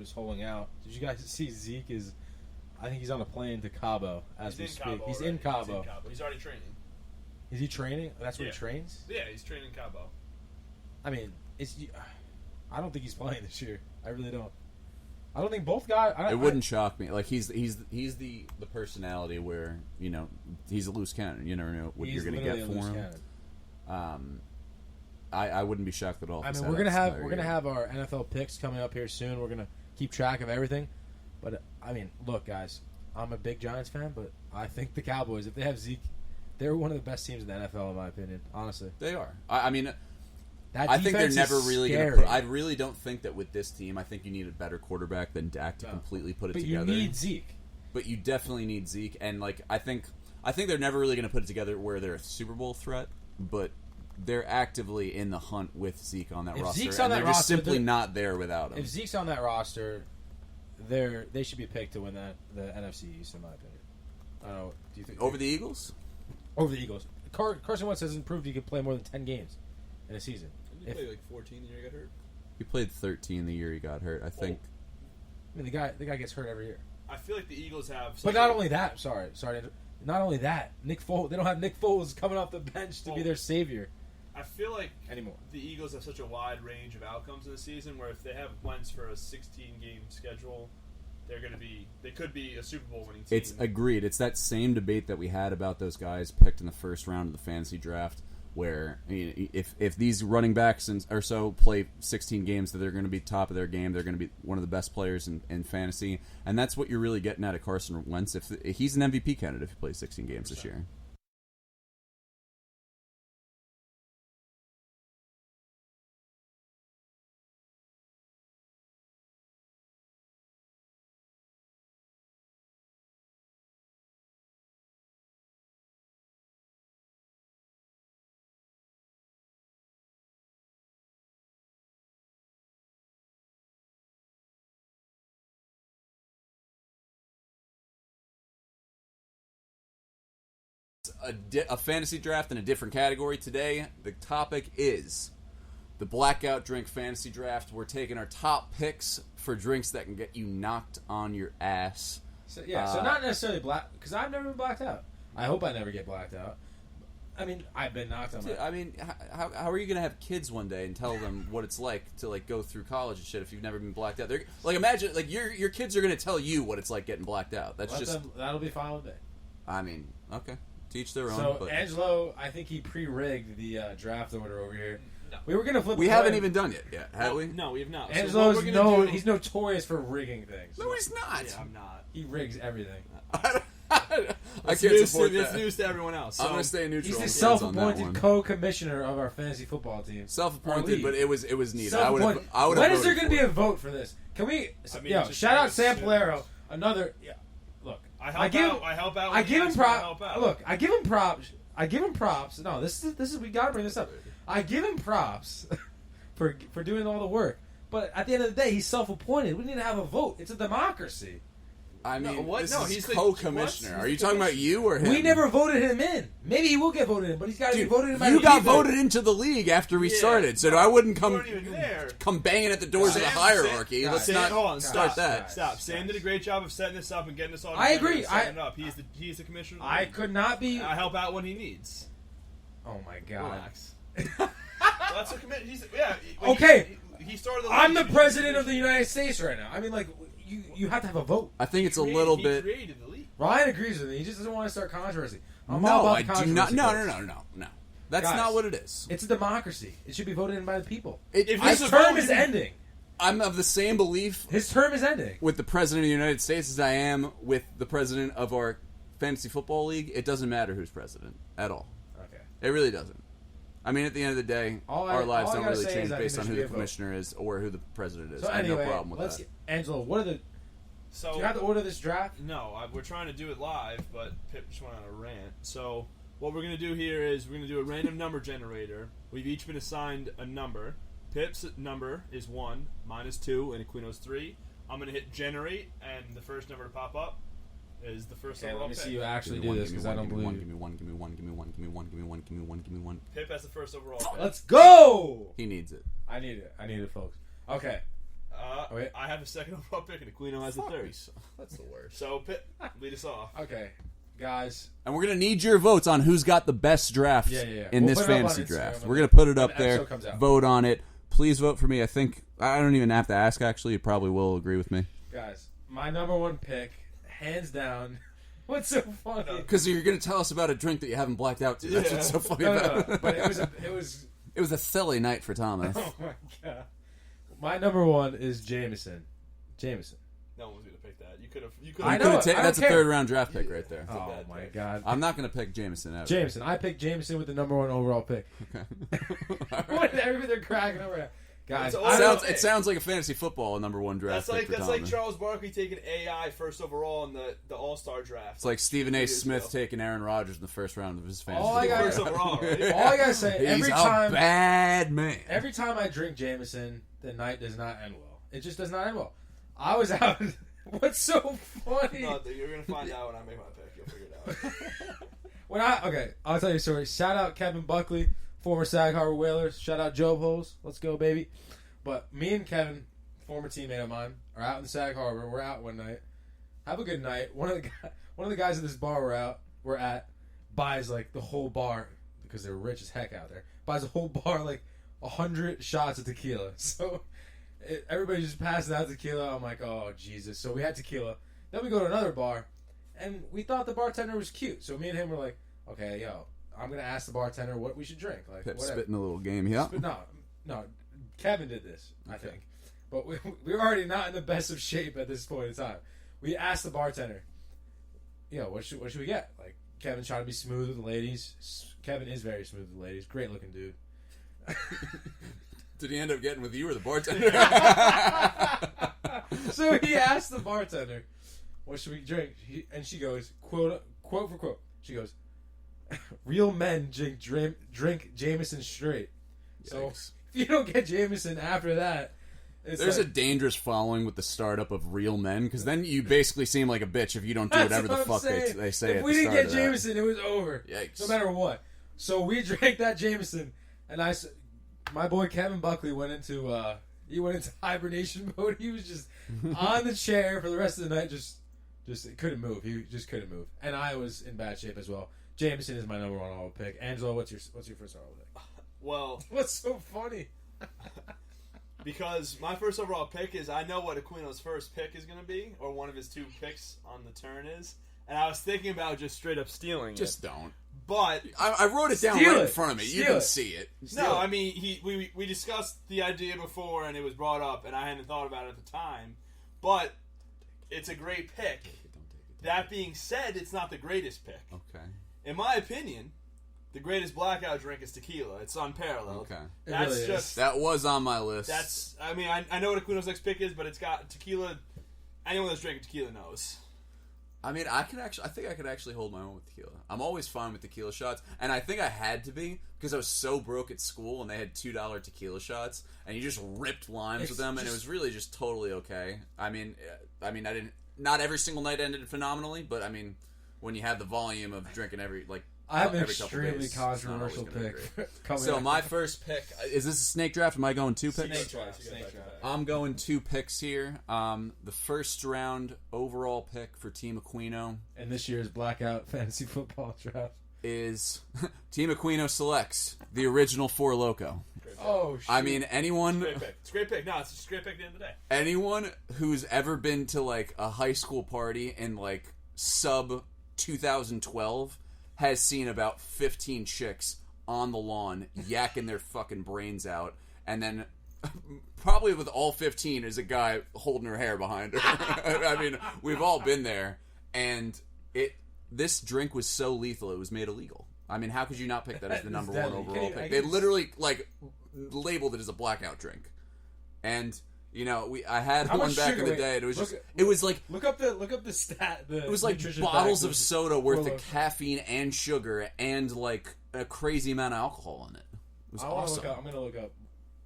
was holding out. Did you guys see Zeke is? I think he's on a plane to Cabo as we speak. He's in Cabo. He's already training. Is he training? That's where he trains? Yeah, he's training in Cabo. I mean, I don't think he's playing this year. I really don't. I don't think both guys. It wouldn't shock me. Like he's the personality where he's a loose cannon. You never know what you're going to get for him. I wouldn't be shocked at all. I mean, we're gonna have our NFL picks coming up here soon. We're gonna keep track of everything. But I mean, look, guys, I'm a big Giants fan, but I think the Cowboys, if they have Zeke, they're one of the best teams in the NFL, in my opinion. Honestly, they are. I mean. That I think they're never really going to. I really don't think that with this team. I think you need a better quarterback than Dak to completely put it together. But you need Zeke. But you definitely need Zeke, and I think they're never really going to put it together where they're a Super Bowl threat. But they're actively in the hunt with Zeke on that roster, and they're just simply not there without him. If Zeke's on that roster, they should be picked to win the NFC East, in my opinion. I don't know. Do you think over the Eagles? Over the Eagles. Carson Wentz hasn't proved he could play more than 10 games in a season. He played 14 the year he got hurt. He played 13 the year he got hurt. I think. I mean, the guy gets hurt every year. I feel like the Eagles have. But not only that. Sorry. Not only that. Nick Foles. They don't have Nick Foles coming off the bench to be their savior. I feel like anymore. The Eagles have such a wide range of outcomes in the season. Where if they have Wentz for a 16-game schedule, they could be a Super Bowl winning team. It's agreed. It's that same debate that we had about those guys picked in the first round of the fantasy draft. Where if these running backs or so play 16 games, that they're going to be top of their game, they're going to be one of the best players in fantasy, and that's what you're really getting out of Carson Wentz. If he's an MVP candidate if he plays 16 games this year. A fantasy draft in a different category today. The topic is the Blackout Drink Fantasy Draft. We're taking our top picks for drinks that can get you knocked on your ass. So not necessarily black, because I've never been blacked out. I hope I never get blacked out. I mean, I've been knocked on. I mean, how are you going to have kids one day and tell them what it's like to go through college and shit if you've never been blacked out? They're, imagine your kids are going to tell you what it's like getting blacked out. That'll be fine with me. I mean, okay. Teach their own. So Angelo, I think he pre-rigged the draft order over here. No. We were gonna flip. We haven't even done it yet, have we? No, we have not. Angelo's he's notorious for rigging things. No, he's not. Yeah, I'm not. He rigs everything. I can't support that. It's news to everyone else. So. I'm gonna stay neutral. He's the self-appointed co-commissioner of our fantasy football team. Self-appointed, but it was needed. I would have. When is there gonna be a vote for this? Can we? Shout out Sam Polero. Another. Yeah, look. I help out. I give him props. Look, I give him props. No, this is we gotta bring this up. I give him props for doing all the work. But at the end of the day, he's self-appointed. We need to have a vote. It's a democracy. I mean, he's co-commissioner. Are you talking about you or him? We never voted him in. Maybe he will get voted in, but he's got to be voted in by you got voted into the league after we started, so I wouldn't come banging at the doors of the hierarchy. Let's not start that. Stop. Sam did a great job of setting this up and getting us all. I agree. He's the commissioner. I could not be. I help out when he needs. Oh my god. Relax. That's a commitment. Okay. He started. I'm the president of the United States right now. I mean, like. You have to have a vote. I think it's a little bit. He created the league. Ryan agrees with me. He just doesn't want to start controversy. I do not. No. That's not what it is. It's a democracy. It should be voted in by the people. His term is ending. I'm of the same belief. His term is ending. With the president of the United States as I am with the president of our fantasy football league. It doesn't matter who's president at all. Okay. It really doesn't. I mean, at the end of the day, our lives don't really change based on who the commissioner is or who the president is. So I have no problem with that. Angelo, what are the... So, do you have to order this draft? No, we're trying to do it live, but Pip just went on a rant. So what we're going to do here is we're going to do a random number generator. We've each been assigned a number. Pip's number is 1, mine is 2, and Aquino's 3. I'm going to hit generate, and the first number to pop up is the first number. Let me see you actually do this because I don't believe. Give me one. Pip has the first overall pick. Let's go! He needs it. I need it, folks. Okay. wait. I have a second overall pick, and Aquino has a third. That's the worst. So, Pitt, lead us off. Okay, guys. And we're going to need your votes on who's got the best draft Yeah. in We'll this put it up on fantasy Instagram draft. when We're going to put it when up the there. episode comes out. Vote on it. Please vote for me. I think I don't even have to ask, actually. You probably will agree with me. Guys, my number one pick, hands down. What's so funny? Because you're going to tell us about a drink that you haven't blacked out to. That's Yeah. what's so funny No, about it. but it was. It was a silly night for Thomas. Oh my god. My number one is Jameson. No one was going to pick that. You could have. I You know. could've I don't that's a care. third round draft pick right there. Oh bad my pick. god. I'm not going to pick Jameson ever. Jameson. I picked Jameson with the number one overall pick. What? Everything they're cracking over at. Guys, It's I don't- It sounds like a fantasy football number one draft That's pick for like Thomas. Charles Barkley taking AI first overall in the All-Star draft. It's like Stephen A. years Smith ago. taking Aaron Rodgers in the first round of his fantasy All I football got- First overall, right? all I gotta say, He's every a time bad man. Every time I drink Jameson, the night does not end well. It just does not end well. I was out. What's so funny? No, you're going to find out when I make my pick. You'll figure it out. I'll tell you a story. Shout out Kevin Buckley, former Sag Harbor Whalers. Shout out Joe Holes. Let's go, baby. But me and Kevin, former teammate of mine, are out in Sag Harbor. We're out one night. Have a good night. One of the guys at this bar we're at buys like the whole bar because they're rich as heck out there. Buys the whole bar like 100 shots of tequila. So everybody's just passing out tequila. I'm like, oh Jesus. So we had tequila. Then we go to another bar, and we thought the bartender was cute. So me and him were like, okay, yo, I'm gonna ask the bartender what we should drink. Like, Pip whatever. spitting a little game, yeah. But no, Kevin did this, I think. But we were already not in the best of shape at this point in time. We asked the bartender, yo, what should we get? Like, Kevin's trying to be smooth with the ladies. Kevin is very smooth with the ladies. Great looking dude. Did he end up getting with you or the bartender? So he asked the bartender, what should we drink? And she goes, quote for quote, she goes, real men drink Jameson straight. So Yikes. if you don't get Jameson after that, it's There's a like, dangerous following with the startup of real men, because then you basically seem like a bitch if you don't do That's whatever the what I'm fuck saying. they say If at we the didn't start get of that. Jameson, it was over. Yikes. No matter what. So we drank that Jameson, and my boy Kevin Buckley went into hibernation mode. He was just on the chair for the rest of the night, just couldn't move. He just couldn't move, and I was in bad shape as well. Jameson is my number one overall pick. Angelo, what's your first overall pick? Well, What's so funny? because my first overall pick is, I know what Aquino's first pick is going to be, or one of his two picks on the turn is, and I was thinking about just straight up stealing Just it. don't. But I wrote it down Steal right in it. front of me. You Steal can it. see it. no, I mean, we discussed the idea before, and it was brought up, and I hadn't thought about it at the time. But it's a great pick. That being said, it's not the greatest pick. Okay. In my opinion, the greatest blackout drink is tequila. It's unparalleled. Okay. It That's really is. just That was on my list. that's. I mean, I know what Aquino's next pick is, but it's got tequila. Anyone that's drinking tequila knows. I mean, I think I could actually hold my own with tequila. I'm always fine with tequila shots, and I think I had to be because I was so broke at school, and they had $2 tequila shots, and you just ripped limes with them, and it was really just totally okay. I mean, I didn't. Not every single night ended phenomenally, but I mean, when you have the volume of drinking I have an every couple extremely days, it's not always controversial gonna be pick. great. coming So up. my first pick is this a snake draft? Am I going 2 picks? Snake draft. I'm going 2 picks here. The first round overall pick for Team Aquino and this year's Blackout fantasy football draft. is Team Aquino selects the original Four Loko. Oh, shit. I mean, anyone Great pick. It's a great pick. No, it's just a great pick at the end of the day. anyone who's ever been to like a high school party in like sub 2012 has seen about 15 chicks on the lawn yakking their fucking brains out, and then probably with all 15 is a guy holding her hair behind her. I mean, we've all been there, and this drink was so lethal it was made illegal. I mean, how could you not pick that as the number one deadly. overall I pick? They can't- literally like labeled it as a blackout drink, and you know, I had How one much back sugar? in the Wait, day, and it was look- just it was like Look up the stat. it was like nutrition bottles facts of soda worth Four of Loko. caffeine and sugar and like a crazy amount of alcohol in it. It was I want to awesome. look up. I'm gonna look up.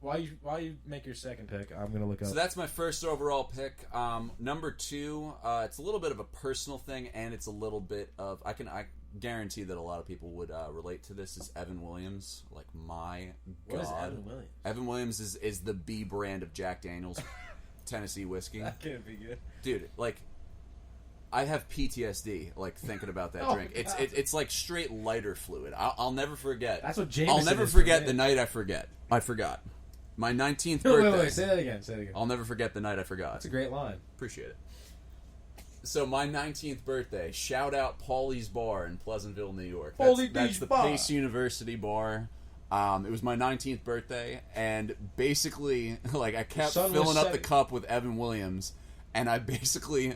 While you make your second pick, I'm gonna look up. So that's my first overall pick. Number 2, it's a little bit of a personal thing, and it's a little bit of I guarantee that a lot of people would relate to this. Is Evan Williams? Like my What is god, Evan Williams? Evan Williams is the B brand of Jack Daniels. Tennessee whiskey. That can't be good. Dude, like, I have PTSD, like, thinking about that Oh, drink. God. It's like straight lighter fluid. I'll never forget. That's what Jameson I'll never is for forget me. the night I forgot. My 19th Wait, birthday. wait, say that again. Say it again. I'll never forget the night I forgot. That's a great line. Appreciate it. So my 19th birthday, shout out Paulie's Bar in Pleasantville, New York. That's the Bar. Pace University bar. It was my 19th birthday, and basically, like, I kept sun was filling up the setting. cup with Evan Williams, and I basically,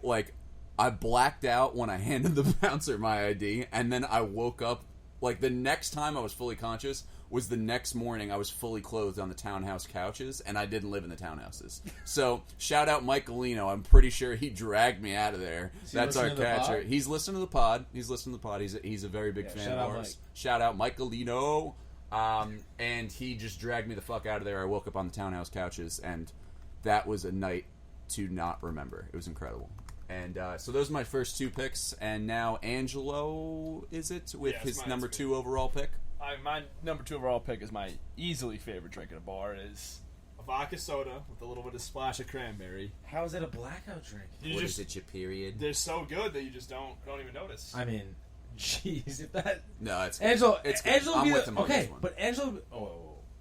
like, I blacked out when I handed the bouncer my ID, and then I woke up, like, the next time I was fully conscious was the next morning I was fully clothed on the townhouse couches, and I didn't live in the townhouses. So, shout out Mike Galino. I'm pretty sure he dragged me out of there. That's our listening to the catcher. pod? He's listening to the pod. He's a very big fan shout of out ours. Mike. Shout out Mike Galino. And he just dragged me the fuck out of there. I woke up on the townhouse couches, and that was a night to not remember. It was incredible. And so those are my first two picks, and now Angelo, is it, with Yes, his mine's number good. 2 overall pick? My number 2 overall pick is my easily favorite drink at a bar is a vodka soda with a little bit of splash of cranberry. How is that a blackout drink? You just, it, your period? they're so good that you just don't even notice. I mean, jeez, if that No, it's Angelo, It's good. Angelo, I'm be with the, him on okay, this one. but Angelo,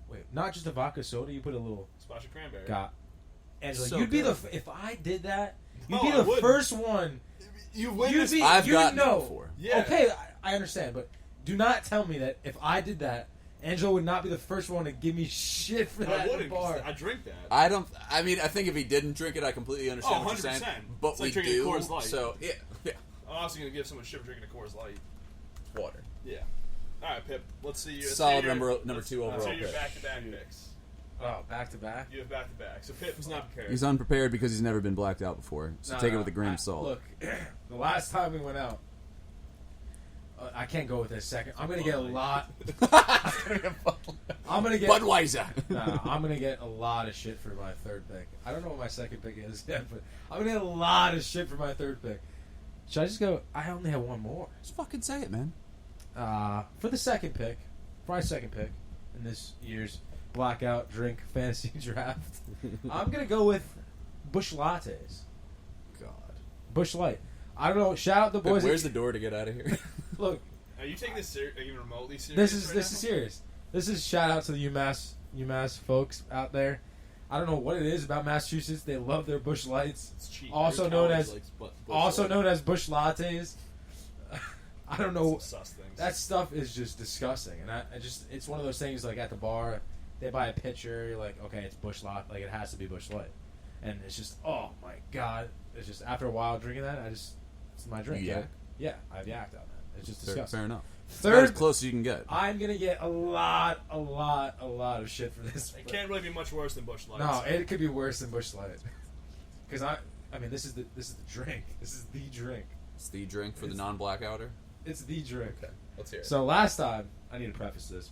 wait, not just a vodka soda. You put a little. Splash of cranberry. God, Angelo, So you'd be good. if I did that, you'd No, be I the wouldn't. first one. You You'd witnessed. be. I've you'd gotten it know. before. Yeah. Okay, I understand, but do not tell me that if I did that, Angelo would not be the first one to give me shit for that I at the wouldn't. bar. 'Cause I drink that. I think if he didn't drink it, I completely understand Oh, what you're saying. 100%. But It's we like drinking do, Coors Light. so yeah. I'm also gonna give someone shit for drinking a Coors Light. Water. Yeah. All right, Pip. Let's see you. Solid number 2 Let's overall see your pick. back-to-back picks. Oh, back to back. You have back-to-back. So Pip was not prepared. He's unprepared because he's never been blacked out before. So take it with a grain of salt. Look, the last time we went out, I can't go with this second. I'm gonna get a lot. I'm gonna get. Budweiser. I'm gonna get a lot of shit for my third pick. I don't know what my second pick is yet, but I'm gonna get a lot of shit for my third pick. Should I just go? I only have one more. Just fucking say it, man. For the second pick, for my second pick in this year's Blackout Drink Fantasy Draft, I'm gonna go with Busch Lattes. God. Busch Light. I don't know. Shout out the boys. Where's the door to get out of here? Look, Are you taking this even remotely serious? this is right serious. This is shout out to the UMass folks out there. I don't know what it is about Massachusetts. They love their Busch Lights, It's cheap. also Your known college as likes Busch also Light. known as Busch Lattes. I don't know. Some sus things. That stuff is just disgusting, and I just it's one of those things like at the bar, they buy a pitcher, you're like, okay, it's Busch Light, like it has to be Busch Light, and it's just oh my god, it's just after a while drinking that, it's my drink. You right? yak? Yeah, I've yacked on that. It's just Fair, disgusting. fair enough. About Third, as close as you can get. I'm gonna get a lot of shit for this. It can't really be much worse than Busch Light. No, it could be worse than Busch Light, because I mean this is the drink. This is the drink. It's the drink for the non-blackouter. It's the drink. Let's hear it. So last time, I need to preface this.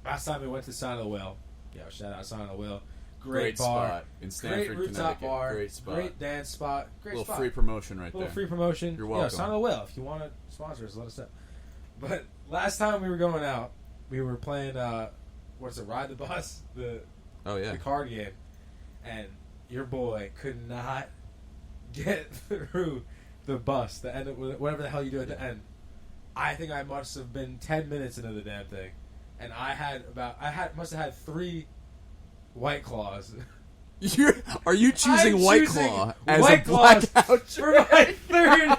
Last time we went to Sign of the Whale. Yeah, shout out Sign of the Whale. Great bar. spot in Stanford, Great rooftop Connecticut. bar. Great spot. Great dance spot. Great little spot. free promotion right Little there. free promotion. You're Yeah, welcome. Sign of the Whale. If you want to sponsor us, let us know. But last time we were going out, we were playing, what's it, Ride the Bus? The card game. And your boy could not get through the bus, the end of whatever the hell you do at the end. I think I must have been 10 minutes into the damn thing, and must have had 3 White Claws. Are you choosing I'm White choosing Claw as White a Claws blackout for my third?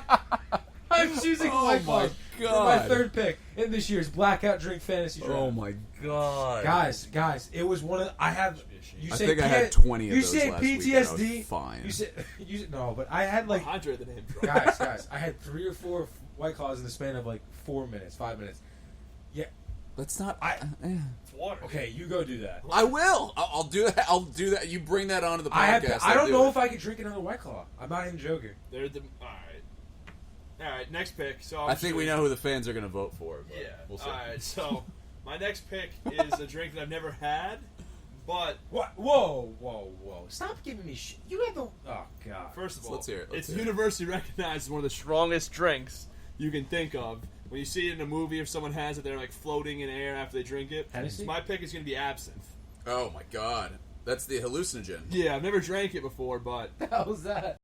I'm choosing Oh White my Claws for my God. third pick in this year's Blackout Drink Fantasy Draft. Oh my god, Guys, it was one of I have. You I say think I P- had 20 of you those say last PTSD. week, and I was fine. You said no, but I had like Andre the name drop. guys, I had 3 or 4 White Claws in the span of like 4 minutes, 5 minutes. Yeah, Let's not. It's water. okay, you go do that. I will. I'll do that. I'll do that. You bring that onto the podcast. I I'll don't do know it. if I could drink another White Claw. I'm not even joking. They're the all right. Next pick. So I think we know who the fans are going to vote for. But Yeah. we'll see. All right. So my next pick is a drink that I've never had, but What? Whoa! Stop giving me shit. You have the. Oh god. first of all, Let's hear it. it's universally recognized as one of the strongest drinks you can think of. When you see it in a movie, if someone has it, they're like floating in air after they drink it. Hennessy? My pick is going to be absinthe. Oh my god. That's the hallucinogen. Yeah, I've never drank it before, but How was that?